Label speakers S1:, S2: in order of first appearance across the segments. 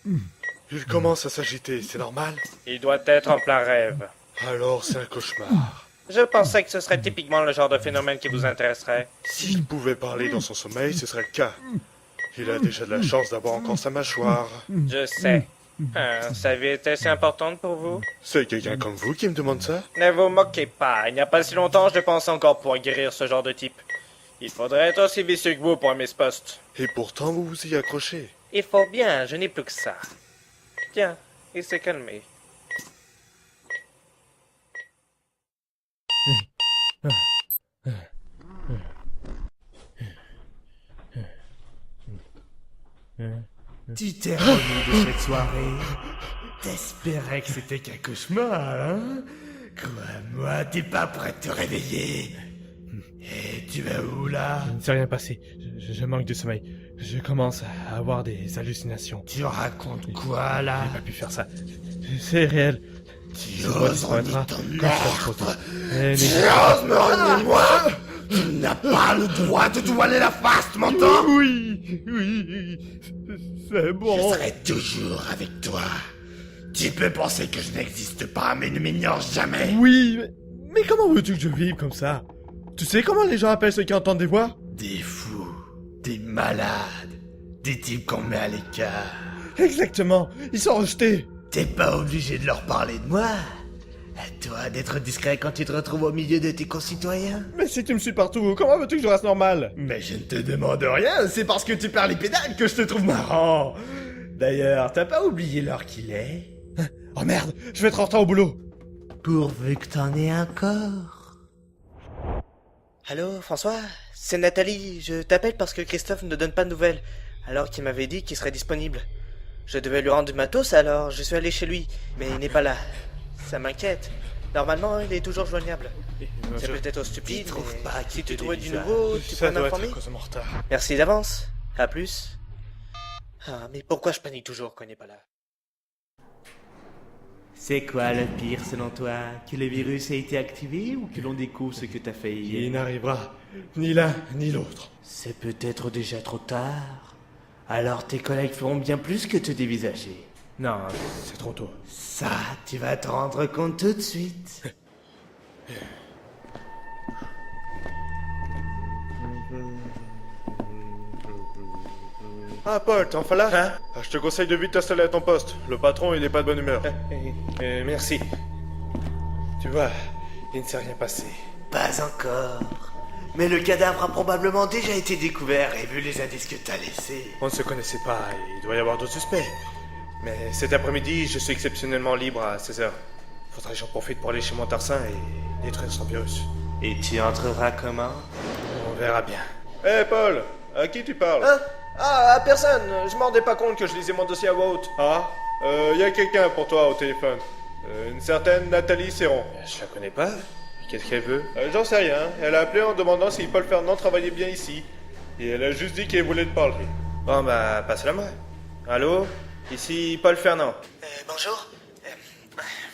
S1: Il commence à s'agiter, c'est normal?
S2: Il doit être en plein rêve.
S1: Alors c'est un cauchemar.
S2: Je pensais que ce serait typiquement le genre de phénomène qui vous intéresserait.
S1: S'il pouvait parler dans son sommeil, ce serait le cas. Il a déjà de la chance d'avoir encore sa mâchoire.
S2: Je sais. Sa vie était si importante pour vous?
S1: C'est quelqu'un comme vous qui me demande ça?
S2: Ne vous moquez pas, il n'y a pas si longtemps je pensais encore pouvoir guérir ce genre de type. Il faudrait être aussi vicieux que vous pour aimer ce poste.
S1: Et pourtant vous vous y accrochez.
S2: Il faut bien, je n'ai plus que ça. Tiens, il s'est calmé.
S3: Tu t'es remis de cette soirée. T'espérais que c'était qu'un cauchemar, hein? Crois-moi, t'es pas prêt de te réveiller. Et tu vas où, là?
S4: Il ne s'est rien passé. Je manque de sommeil. Je commence à avoir des hallucinations.
S3: Tu racontes quoi, là?
S4: J'ai pas pu faire ça. C'est réel.
S3: Tu
S4: Ce doigt
S3: oses
S4: disparaîtra
S3: enlever ton
S4: quand je serai trop tôt.
S3: meurtre.
S4: Eh,
S3: Tu
S4: mais-
S3: oses me renier moi? Tu n'as pas le droit de te voiler la face, tu m'entends?
S4: Oui, oui, c'est bon.
S3: Je serai toujours avec toi. Tu peux penser que je n'existe pas, mais ne m'ignore jamais.
S4: Oui, mais comment veux-tu que je vive comme ça? Tu sais comment les gens appellent ceux qui entendent des voix?
S3: Des fous, des malades, des types qu'on met à l'écart.
S4: Exactement, ils sont rejetés.
S3: T'es pas obligé de leur parler de moi. À toi d'être discret quand tu te retrouves au milieu de tes concitoyens.
S4: Mais si tu me suis partout, comment veux-tu que je reste normal?
S3: Mais je ne te demande rien, c'est parce que tu perds les pédales que je te trouve marrant. D'ailleurs, t'as pas oublié l'heure qu'il est?
S4: Oh merde, je vais être en retard au boulot.
S3: Pourvu que t'en aies encore.
S2: Allô, François? C'est Nathalie. Je t'appelle parce que Christophe ne donne pas de nouvelles, alors qu'il m'avait dit qu'il serait disponible. Je devais lui rendre du matos, alors je suis allé chez lui, mais il n'est pas là. Ça m'inquiète. Normalement, il est toujours joignable. C'est peut-être stupide,
S3: Tu trouves
S2: mais
S3: pas qu'il
S2: si tu
S3: te
S2: trouvais du
S3: dévisage?
S2: nouveau, tu
S1: Ça
S2: peux
S1: doit être
S2: m'informer?
S1: à cause de mon retard.
S2: Merci d'avance. À plus. Ah, mais pourquoi je panique toujours quand il n'est pas là?
S3: C'est quoi le pire selon toi? Que le virus ait été activé ou que l'on découvre ce que t'as fait
S4: Il
S3: hier?
S4: n'arrivera ni l'un ni l'autre.
S3: C'est peut-être déjà trop tard. Alors tes collègues feront bien plus que te dévisager.
S4: Non, c'est trop tôt.
S3: Ça, tu vas te rendre compte tout de suite.
S1: Ah Paul, t'es enfin là? Hein? Ah, je te conseille de vite t'installer à ton poste. Le patron, il est pas de bonne humeur.
S4: Merci. Tu vois, il ne s'est rien passé.
S3: Pas encore. Mais le cadavre a probablement déjà été découvert et vu les indices que t'as laissés.
S1: On ne se connaissait pas, il doit y avoir d'autres suspects. Mais cet après-midi, je suis exceptionnellement libre à 16h. Faudrait que j'en profite pour aller chez Montarsin et détruire son virus.
S3: Et tu entreras comment?
S1: On verra bien. Hé Paul, à qui tu parles?
S2: Hein? Ah, à personne. Je m'en rendais pas compte que je lisais mon dossier à voix haute.
S1: Ah, y a quelqu'un pour toi au téléphone. Une certaine Nathalie Serron.
S4: Je la connais pas. Qu'est-ce qu'elle veut?
S1: J'en sais rien. Elle a appelé en demandant si Paul Fernand travaillait bien ici. Et elle a juste dit qu'elle voulait te parler.
S4: Bon bah, passe-la moi. Allô? Ici Paul Fernand.
S2: Bonjour.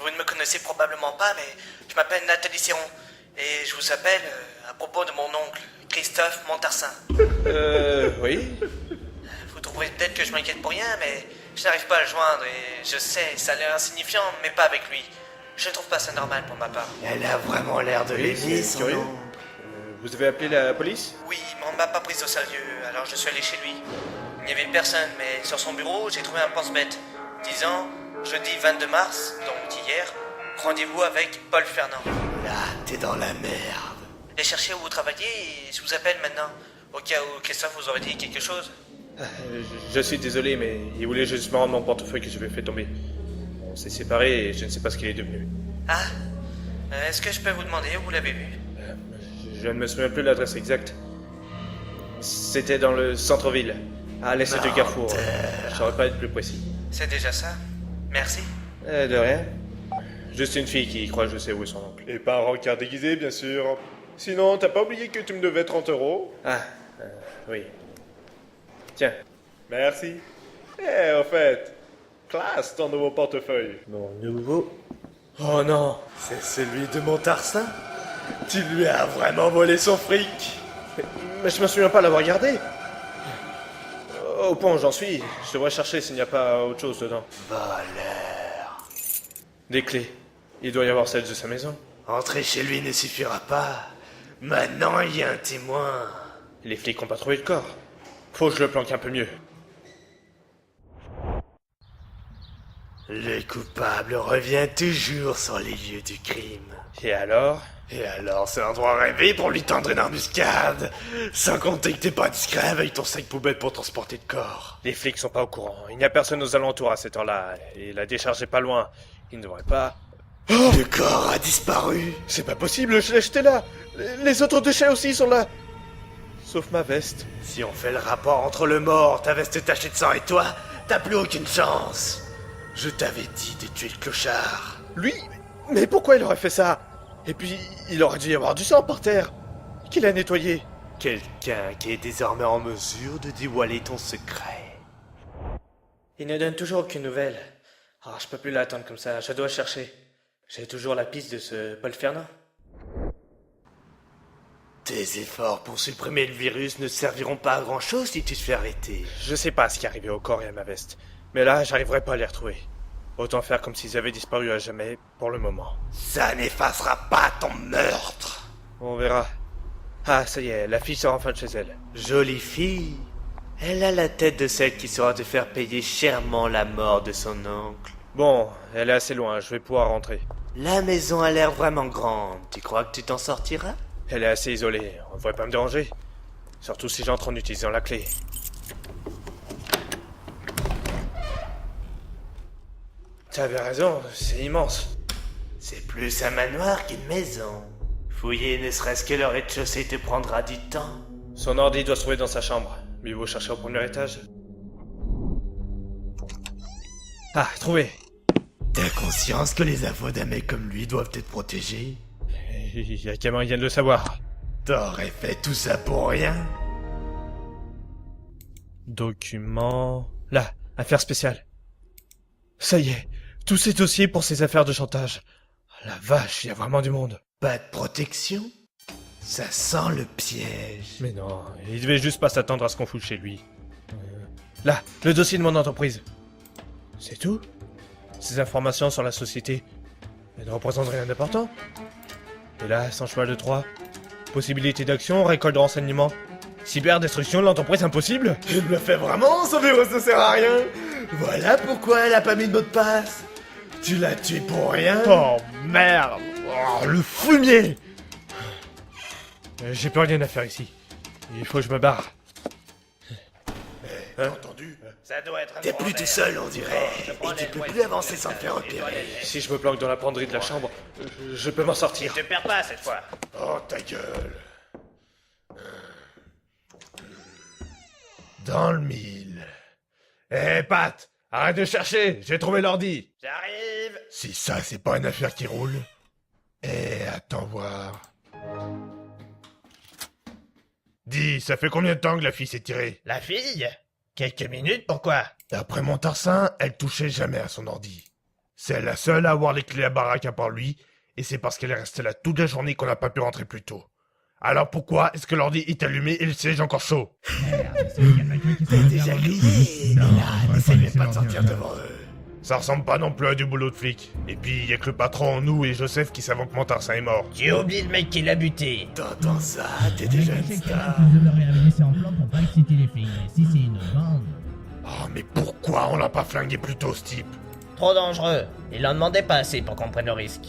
S2: Vous ne me connaissez probablement pas, mais je m'appelle Nathalie Serron. Et je vous appelle à propos de mon oncle, Christophe Montarsin.
S4: Oui?
S2: Vous trouverez peut-être que je m'inquiète pour rien, mais je n'arrive pas à le joindre et je sais, ça a l'air insignifiant, mais pas avec lui. Je trouve pas ça normal pour ma part.
S3: Elle a vraiment l'air de l'aimer,
S1: c'est
S3: son
S1: curieux.
S3: oncle.
S1: Vous avez appelé la police?
S2: Oui, mais on ne m'a pas prise au sérieux, alors je suis allé chez lui. Il n'y avait personne, mais sur son bureau, j'ai trouvé un pense-bête disant jeudi 22 mars, donc hier, rendez-vous avec Paul Fernand.
S3: Là, t'es dans la merde.
S2: Et cherchez où vous travaillez et je vous appelle maintenant, au cas où Christophe vous aurait dit quelque chose.
S4: Je suis désolé, mais il voulait juste me rendre mon portefeuille que j'avais fait tomber. On s'est séparés et je ne sais pas ce qu'il est devenu.
S2: Ah, est-ce que je peux vous demander où vous l'avez vu?
S4: Je ne me souviens plus de l'adresse exacte. C'était dans le centre-ville, à l'est du Carrefour. Je saurais pas être plus précis.
S2: C'est déjà ça. Merci.
S4: De rien. Juste une fille qui croit que je sais où est son oncle.
S1: Et pas un rencard déguisé, bien sûr. Sinon, t'as pas oublié que tu me devais 30 euros?
S4: Ah, oui. Tiens.
S1: Merci. Au fait, classe ton nouveau portefeuille.
S4: Mon nouveau...
S3: Oh non, c'est celui de Montarsin? Tu lui as vraiment volé son fric?
S4: Mais je me souviens pas l'avoir gardé.
S1: Au point où j'en suis, je devrais chercher s'il n'y a pas autre chose dedans.
S3: Voleur.
S1: Des clés. Il doit y avoir celle de sa maison.
S3: Entrer chez lui ne suffira pas. Maintenant, il y a un témoin.
S1: Les flics n'ont pas trouvé le corps. Faut que je le planque un peu mieux.
S3: Le coupable revient toujours sur les lieux du crime.
S1: Et alors?
S3: Et alors, c'est un endroit rêvé pour lui tendre une embuscade. Sans compter que t'es pas discret avec ton sac poubelle pour transporter le corps.
S1: Les flics sont pas au courant. Il n'y a personne aux alentours à cette heure-là. Et la décharge est pas loin. Ils ne devraient pas...
S3: Le corps a disparu.
S1: C'est pas possible, je l'ai jeté là. Les autres déchets aussi sont là. Sauf ma veste.
S3: Si on fait le rapport entre le mort, ta veste tachée de sang et toi, t'as plus aucune chance. Je t'avais dit de tuer le clochard.
S1: Lui? Mais pourquoi il aurait fait ça? Et puis, il aurait dû y avoir du sang par terre. Qui l'a nettoyé?
S3: Quelqu'un qui est désormais en mesure de dévoiler ton secret.
S2: Il ne donne toujours aucune nouvelle. Ah, je peux plus l'attendre comme ça, je dois chercher. J'ai toujours la piste de ce Paul Fernand.
S3: Tes efforts pour supprimer le virus ne serviront pas à grand chose si tu te fais arrêter.
S1: Je sais pas ce qui est arrivé au corps et à ma veste. Mais là, j'arriverai pas à les retrouver. Autant faire comme s'ils avaient disparu à jamais, pour le moment.
S3: Ça n'effacera pas ton meurtre.
S1: On verra. Ah, ça y est, la fille sort enfin de chez elle.
S3: Jolie fille. Elle a la tête de celle qui saura te faire payer chèrement la mort de son oncle.
S1: Bon, elle est assez loin, je vais pouvoir rentrer.
S3: La maison a l'air vraiment grande. Tu crois que tu t'en sortiras?
S1: Elle est assez isolée, on devrait pas me déranger. Surtout si j'entre en utilisant la clé. T'avais raison, c'est immense.
S3: C'est plus un manoir qu'une maison. Fouiller ne serait-ce que le rez-de-chaussée te prendra du temps.
S1: Son ordi doit se trouver dans sa chambre. Mieux vaut chercher au premier étage. Ah, trouvé.
S3: T'as conscience que les infos d'un mec comme lui doivent être protégées?
S1: Il y a qu'un moyen de le savoir.
S3: T'aurais fait tout ça pour rien?
S1: Document... Là, affaires spéciales. Ça y est, tous ces dossiers pour ces affaires de chantage. La vache, il y a vraiment du monde.
S3: Pas de protection? Ça sent le piège.
S1: Mais non, il devait juste pas s'attendre à ce qu'on fout chez lui. Là, le dossier de mon entreprise. C'est tout? Ces informations sur la société, elles ne représentent rien d'important. Et là, sans cheval de Troie, possibilité d'action, récolte de renseignements, cyberdestruction de l'entreprise impossible?
S3: Il me le fait vraiment, ce virus ne sert à rien. Voilà pourquoi elle a pas mis de mot de passe. Tu l'as tué pour rien?
S1: Oh merde! Oh, le fumier! J'ai plus rien à faire ici. Il faut que je me barre.
S3: T'as entendu?
S2: Ça doit être un
S3: T'es
S2: grand
S3: plus tout
S2: merde.
S3: seul, on dirait. Et tu peux plus avancer sans te faire repérer.
S1: Si je me planque dans la penderie de la chambre, je peux m'en sortir.
S2: Ne te perds pas cette fois.
S3: Oh, ta gueule. Dans le mille.
S1: Eh, Pat! Arrête de chercher! J'ai trouvé l'ordi!
S2: J'arrive.
S3: Si ça, c'est pas une affaire qui roule. Eh, attends voir. Dis, ça fait combien de temps que la fille s'est tirée?
S2: La fille? Quelques minutes, pourquoi?
S3: D'après mon Tarsin, elle touchait jamais à son ordi. C'est la seule à avoir les clés à baraque à part lui, et c'est parce qu'elle est restée là toute la journée qu'on n'a pas pu rentrer plus tôt. Alors pourquoi est-ce que l'ordi est allumé et le siège encore chaud? T'es déjà grillé, mais là, n'essaye pas de sortir devant eux. Ça ressemble pas non plus à du boulot de flic. Et puis, y a que le patron, nous et Joseph qui savons que mon Tarsin est mort.
S2: Tu oublies le mec qui l'a buté.
S3: T'entends ça? T'es déjà une star.
S5: Je l'aurais laissé en plan pour pas exciter les filles. Si c'est une bande.
S3: Oh, mais pourquoi on l'a pas flingué plus tôt, ce type?
S2: Trop dangereux. Il en demandait pas assez pour qu'on prenne le risque.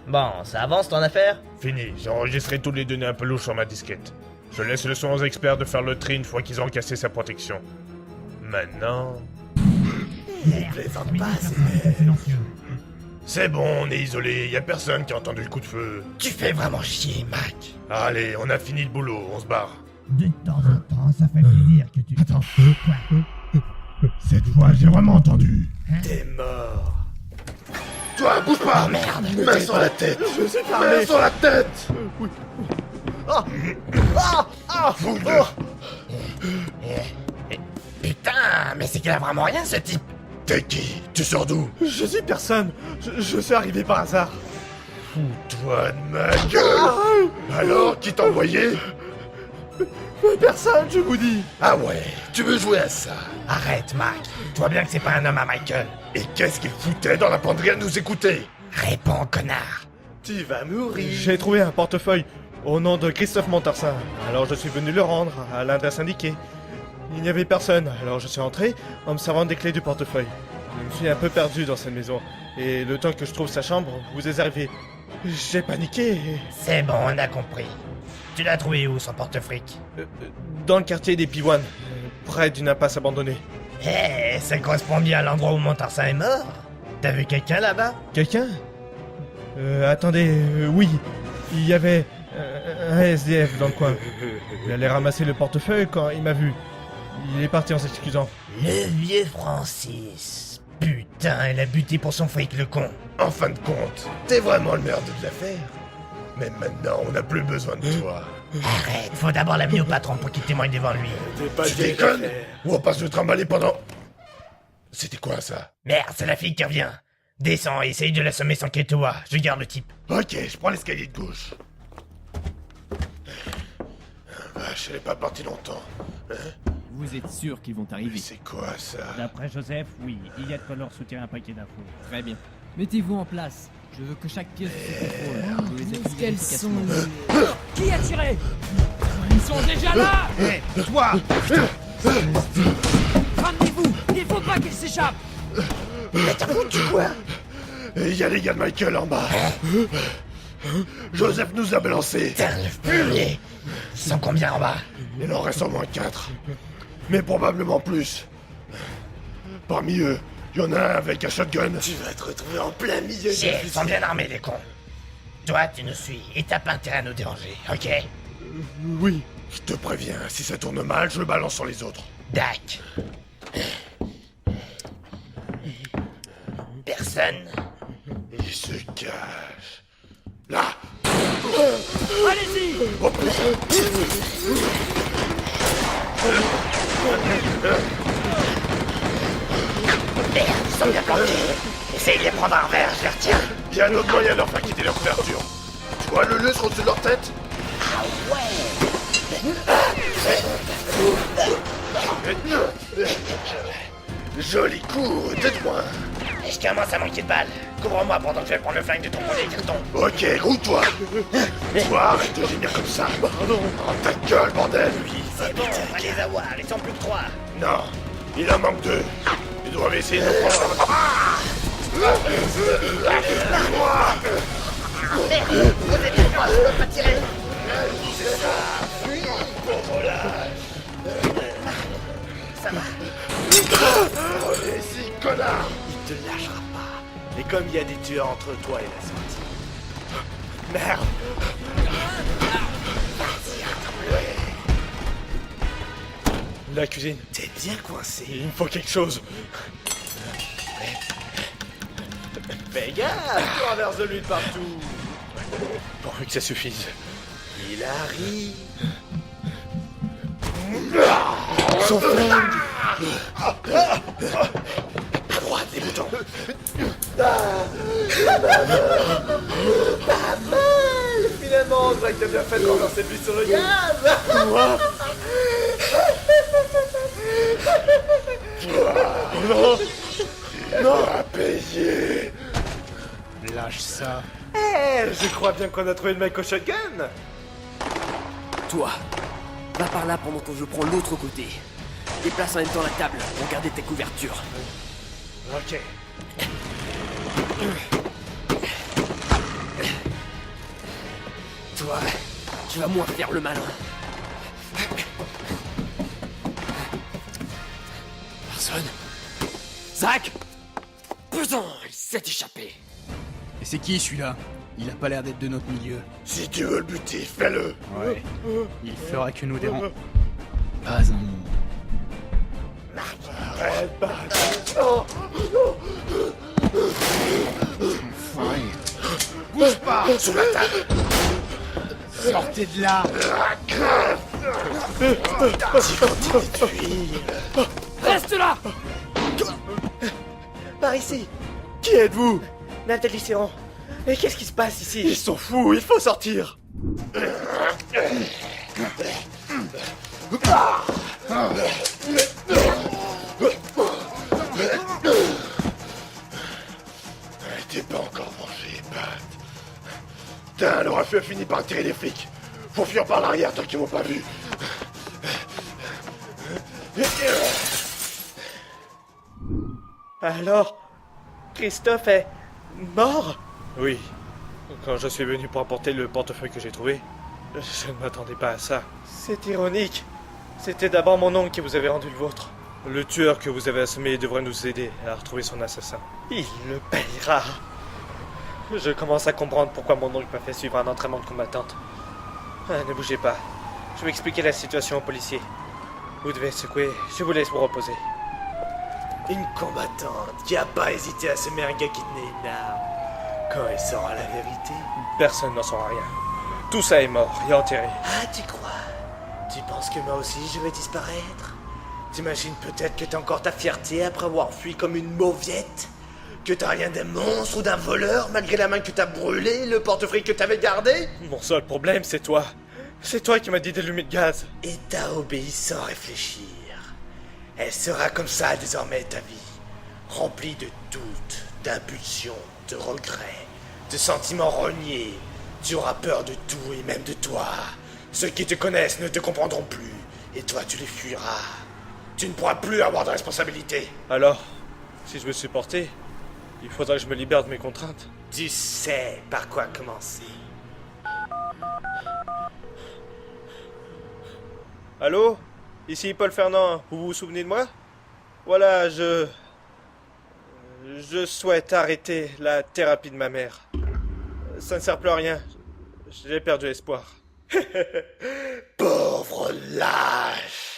S2: Bon, ça avance ton affaire?
S3: Fini, j'ai enregistré toutes les données un peu louches sur ma disquette. Je laisse le soin aux experts de faire le tri une fois qu'ils ont cassé sa protection. Maintenant... Il plaisante pas, c'est bon, on est isolé, y a personne qui a entendu le coup de feu. Tu fais vraiment chier, Mac. Allez, on a fini le boulot, on se barre.
S5: De temps en temps, ça fait plaisir que tu... Attends, quoi? Cette fois, j'ai vraiment entendu.
S3: T'es mort. Toi, bouge pas. Oh merde. Main sur la tête. Je suis pas main sur la tête. Oui.
S5: Putain, mais c'est qu'il a vraiment rien, ce type.
S3: T'es qui? Tu sors d'où?
S1: Je suis personne. Je suis arrivé par hasard.
S3: Fous-toi de ma gueule. Alors, qui t'a envoyé?
S1: Personne, je vous dis.
S3: Ah ouais, tu veux jouer à ça?
S5: Arrête, Mac. Tu vois bien que c'est pas un homme à Michael.
S3: Et qu'est-ce qu'il foutait dans la penderie à nous écouter?
S5: Réponds, connard.
S2: Tu vas mourir.
S1: J'ai trouvé un portefeuille au nom de Christophe Montarsin. Alors je suis venu le rendre à l'adresse indiquée. Il n'y avait personne, alors je suis entré en me servant des clés du portefeuille. Je me suis un peu perdu dans cette maison, et le temps que je trouve sa chambre, vous êtes arrivé. J'ai paniqué et...
S5: C'est bon, on a compris. Tu l'as trouvé où, son porte-fric?
S1: Dans le quartier des Pivoines, près d'une impasse abandonnée.
S5: Eh, ça correspond bien à l'endroit où Montarsin est mort. T'as vu quelqu'un là-bas?
S1: Quelqu'un Attendez, oui. Il y avait un SDF dans le coin. Il allait ramasser le portefeuille quand il m'a vu. Il est parti en s'excusant.
S5: Le vieux Francis. Putain, elle a buté pour son fric, le con.
S3: En fin de compte, t'es vraiment le meilleur de l'affaire. Mais maintenant, on n'a plus besoin de toi.
S5: Arrête, faut d'abord l'amener au patron pour qu'il témoigne devant lui.
S3: Tu déconnes? Ou on passe se trimballer pendant... C'était quoi ça?
S5: Merde, c'est la fille qui revient. Descends et essaye de l'assommer sans qu'elle te voie. Je garde le type.
S3: Ok, je prends l'escalier de gauche. Vache, elle est pas partie longtemps. Hein?
S6: Vous êtes sûr qu'ils vont
S3: Mais
S6: arriver?
S3: c'est quoi ça?
S7: D'après Joseph, oui, il y a de quoi leur soutirer un paquet d'infos.
S6: Très bien. Mettez-vous en place. Je veux que chaque pièce se contrôle. Vous les affiliez efficacement.
S8: Qui a tiré? Ils sont déjà là!
S5: Hé, toi!
S8: Ramenez-vous! Il faut pas qu'ils s'échappent!
S5: Mais t'as foutu quoi?
S3: Et il y a les gars de Michael en bas. Joseph nous a balancé.
S5: Putain, le fumier! Ils sont combien en bas?
S3: Il en reste au moins 4. Mais probablement plus. Parmi eux, il y en a un avec un shotgun.
S2: Tu vas te retrouver en plein milieu
S5: Chier, ils sont bien armés, les cons. Toi, tu nous suis et t'as pas intérêt à nous déranger, ok?
S3: Oui. Je te préviens, si ça tourne mal, je le balance sur les autres.
S5: Dac. Personne?
S3: Il se cache. Là.
S8: Allez-y!
S3: Oh putain.
S5: Merde, ils sont bien planqués. Essaye de les prendre à revers, je les retiens.
S3: Il y a un autre moyen de leur faire quitter leur couverture. Tu vois le lustre au-dessus de leur tête? Joli coup, de loin.
S5: Et je commence à manquer de balles. Couvre-moi pendant que je vais prendre le flingue de ton premier carton.
S3: Ok, roule-toi. Toi, arrête de gémir comme ça. Pardon. Oh, ta gueule, bordel.
S5: C'est bon, on va les avoir, ils sont plus que 3.
S3: Non, il en manque 2. Ils doivent essayer de nous prendre.
S5: Merde, vous êtes trop proche, je peux pas tirer. Ça va.
S3: Reviens ici, connard.
S2: Il te lâchera pas. Et comme il y a des tueurs entre toi et la sortie. Merde.
S1: La cuisine.
S2: T'es bien coincé.
S1: Il me faut quelque chose.
S2: Fais gaffe, tu renverses de l'huile partout.
S1: Pourvu que ça suffise.
S2: Il arrive.
S1: Son flingue.
S2: À droite, les boutons. Pas mal. Finalement, on dirait que t'as bien fait de renverser de l'huile sur le gaz.
S3: Non, à payer.
S6: Lâche ça.
S2: Je crois bien qu'on a trouvé le mec au shotgun.
S9: Toi, va par là pendant que je prends l'autre côté. Déplace en même temps la table pour garder tes couvertures.
S2: Ok.
S9: Toi, tu vas moins faire le malin. Personne. Zach! Putain, il s'est échappé.
S6: Et c'est qui celui-là? Il a pas l'air d'être de notre milieu.
S3: Si tu veux le buter, fais-le.
S6: Ouais. Il fera que nous dérange. Pas un mot.
S3: Arrête, pas.
S6: Bouge pas!
S3: Sous la table.
S6: Sortez de là!
S8: Reste là!
S2: Par ici.
S1: Qui êtes-vous?
S2: Nathalie Serron. Mais qu'est-ce qui se passe ici?
S1: Ils sont fous, il faut sortir.
S3: T'es pas encore vengé, Pat. Putain, le refus a fini par attirer les flics. Faut fuir par l'arrière tant qu'ils m'ont pas vu.
S2: Alors, Christophe est mort?
S1: Oui. Quand je suis venu pour apporter le portefeuille que j'ai trouvé, je ne m'attendais pas à ça.
S2: C'est ironique. C'était d'abord mon oncle qui vous avait rendu le vôtre.
S1: Le tueur que vous avez assommé devrait nous aider à retrouver son assassin.
S2: Il le payera. Je commence à comprendre pourquoi mon oncle m'a fait suivre un entraînement de combattante. Ne bougez pas. Je vais expliquer la situation aux policiers. Vous devez secouer. Je vous laisse vous reposer.
S3: Une combattante qui a pas hésité à semer un gars qui tenait une arme. Quand elle saura la vérité...
S1: Personne n'en saura rien. Tout ça est mort et enterré.
S3: Ah, tu crois? Tu penses que moi aussi je vais disparaître? T'imagines peut-être que t'as encore ta fierté après avoir fui comme une mauviette? Que t'as rien d'un monstre ou d'un voleur malgré la main que t'as brûlée, le portefeuille que t'avais gardé?
S1: Mon seul problème, c'est toi. C'est toi qui m'as dit d'allumer le gaz.
S3: Et t'as obéi sans réfléchir. Elle sera comme ça désormais ta vie. Remplie de doutes, d'impulsions, de regrets, de sentiments rognés. Tu auras peur de tout et même de toi. Ceux qui te connaissent ne te comprendront plus. Et toi tu les fuiras. Tu ne pourras plus avoir de responsabilité.
S1: Alors, si je veux supporter, il faudra que je me libère de mes contraintes.
S3: Tu sais par quoi commencer.
S1: Allô? Ici Paul Fernand, vous vous souvenez de moi? Voilà, je souhaite arrêter la thérapie de ma mère. Ça ne sert plus à rien. J'ai perdu espoir.
S3: Pauvre lâche.